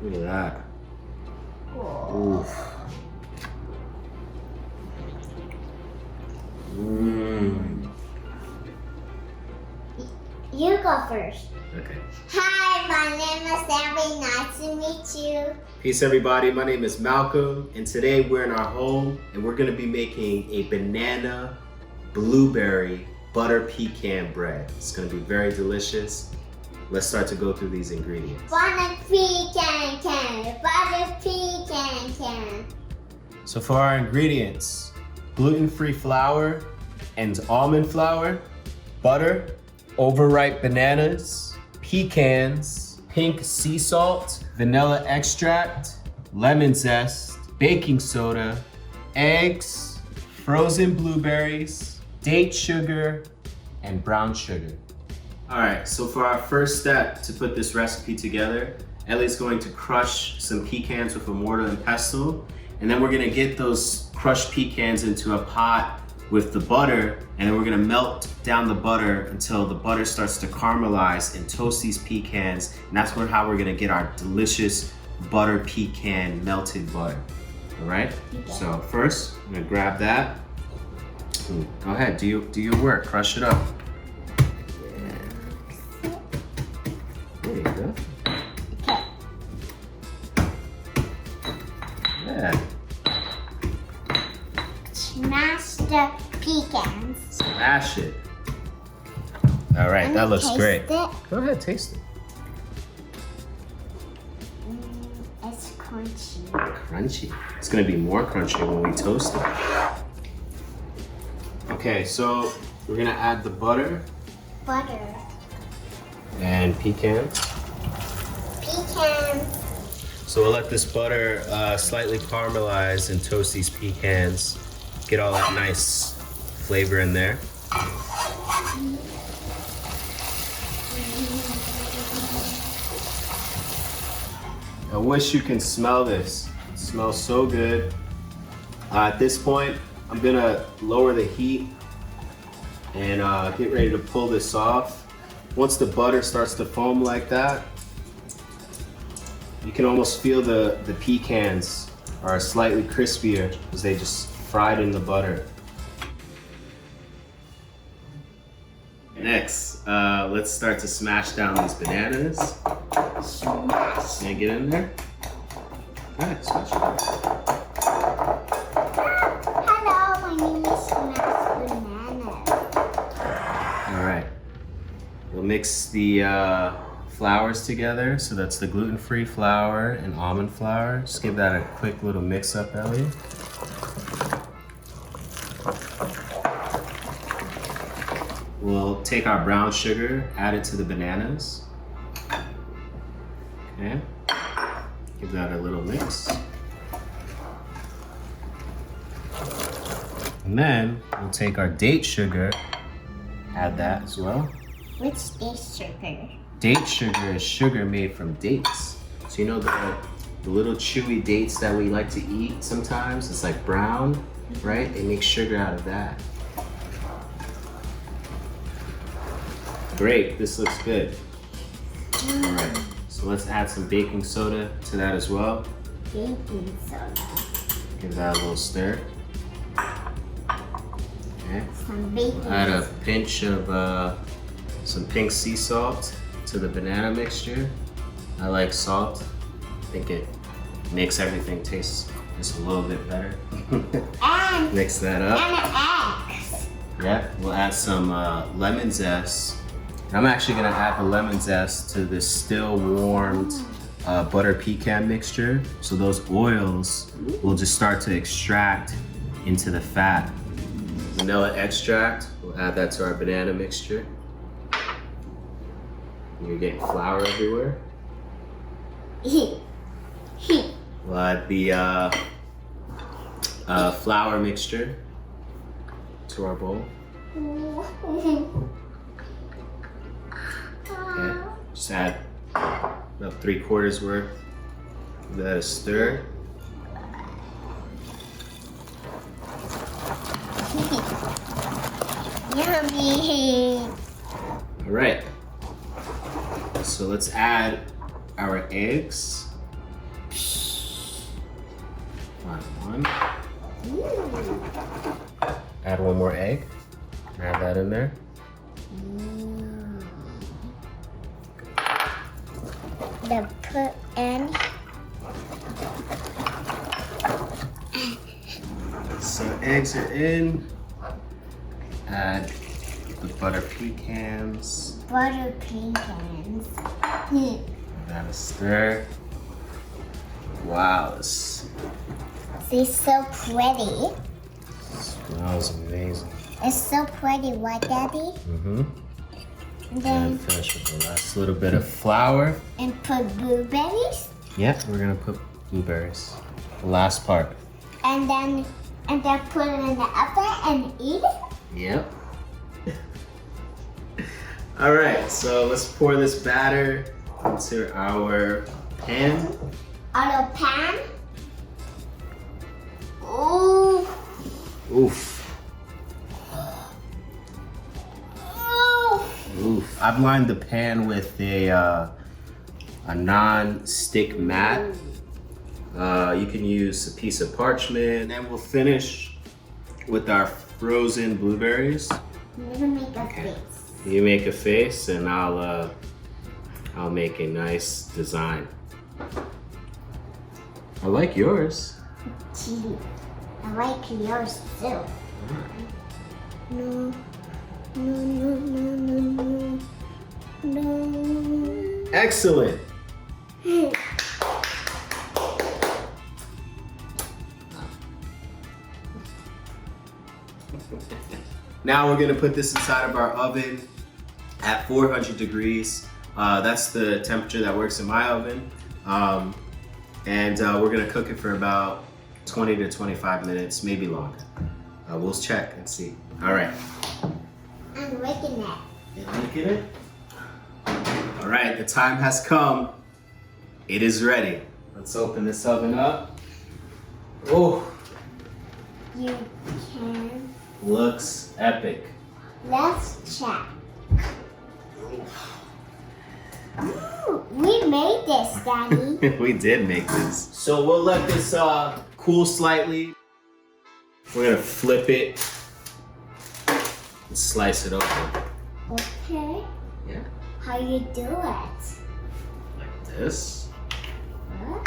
Look at that. Cool. Oof. Mmm. You go first. Okay. Hi, my name is Abby. Nice to meet you. Peace, everybody. My name is Malcolm, and today we're in our home, and we're gonna be making a banana blueberry butter pecan bread. It's gonna be very delicious. Let's start to go through these ingredients. Butter pecan can. Butter pecan can. So for our ingredients, gluten-free flour and almond flour, butter, overripe bananas, pecans, pink sea salt, vanilla extract, lemon zest, baking soda, eggs, frozen blueberries, date sugar, and brown sugar. All right, so for our first step to put this recipe together, Ellie's going to crush some pecans with a mortar and pestle, and then we're gonna get those crushed pecans into a pot with the butter, and then we're gonna melt down the butter until the butter starts to caramelize and toast these pecans, and that's how we're gonna get our delicious butter pecan melted butter. All right? Okay. So first, I'm gonna grab that. Go ahead, do your work, crush it up. There you go. Okay. Yeah. Smash the pecans. Smash it. All right, Let that me looks taste great. it. Go ahead, taste it. It's crunchy. Crunchy. It's gonna be more crunchy when we toast it. Okay, so we're gonna add the butter Butter. and pecans. Pecans. So we'll let this butter slightly caramelize and toast these pecans. Get all that nice flavor in there. I wish you can smell this. It smells so good. At this point, I'm gonna lower the heat and get ready to pull this off. Once the butter starts to foam like that, you can almost feel the pecans are slightly crispier because they just fried in the butter. Next, let's start to smash down these bananas. Smash. Can I get in there? All right, smash it down. Hello, my name is Smash Banana. All right, we'll mix the flours together. So that's the gluten-free flour and almond flour. Just give that a quick little mix up, Ellie. We'll take our brown sugar, add it to the bananas. Okay, give that a little mix. And then we'll take our date sugar, add that as well. What's this sugar? Date sugar is sugar made from dates. So you know the little chewy dates that we like to eat sometimes? It's like brown, right? They make sugar out of that. Great, this looks good. All right, so let's add some baking soda to that as well. Baking soda. Give that a little stir. Okay. Some baking We'll add a pinch of some pink sea salt to the banana mixture. I like salt. I think it makes everything taste just a little bit better. and Mix that up. and eggs. Yeah, we'll add some lemon zest. I'm actually gonna add the lemon zest to this still warmed butter pecan mixture. So those oils will just start to extract into the fat. Vanilla extract, we'll add that to our banana mixture. You're getting flour everywhere. We'll add the flour mixture to our bowl. Okay, just add about 3/4 worth. Give that a stir. Yummy. All right. So let's add our eggs. One. Add one more egg. Add that in there. The put in. So eggs are in. Add the butter pecans. Butter pecans. Give that a stir. Wow, this It's so pretty. smells amazing. It's so pretty, right, Daddy? Mm-hmm. And And then finish with the last little bit of flour. and put blueberries. Yep, we're gonna put blueberries. The last part. And then put it in the oven and eat it. Yep. All right, so let's pour this batter into our pan. On a pan. Ooh. Oof. Ooh. Oof. I've lined the pan with a non-stick mat. You can use a piece of parchment, and we'll finish with our frozen blueberries. I'm gonna make a face. You make a face, and I'll make a nice design. I like yours. Gee, I like yours too. No, no, no, no, no, no, no. Excellent. Now we're gonna put this inside of our oven at 400 degrees. That's the temperature that works in my oven. And we're gonna cook it for about 20 to 25 minutes, maybe longer. We'll check and see. All right. I'm licking it. You're licking it? All right, the time has come. It is ready. Let's open this oven up. Oh, You can. looks epic. Let's check. Ooh, we made this, Daddy. We did make this. So we'll let this cool slightly. We're gonna flip it and slice it open. Okay. Yeah. How you do it? Like this. Huh?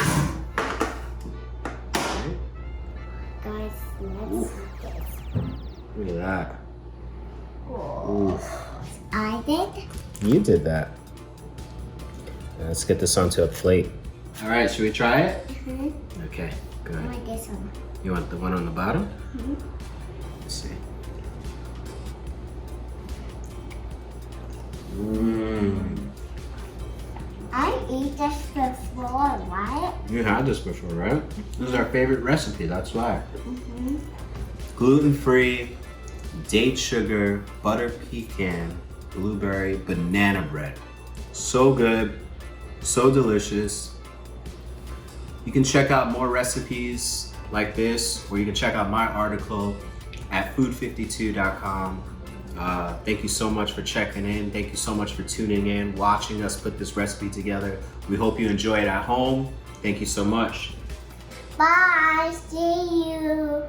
Okay. Guys, let's Ooh. see this. Look at that. Oh. Oof. I did. You did that. Let's get this onto a plate. All right, should we try it? Mm-hmm. Okay, good. I want this one. You want the one on the bottom? Mm-hmm. Let's see. Mmm. I eat this before, right? You had this before, right? This is our favorite recipe, that's why. Mm-hmm. Gluten-free, date sugar, butter pecan, blueberry, banana bread. So good, so delicious. You can check out more recipes like this, or you can check out my article at food52.com. Thank you so much for checking in. Thank you so much for tuning in, watching us put this recipe together. We hope you enjoy it at home. Thank you so much. Bye. See you.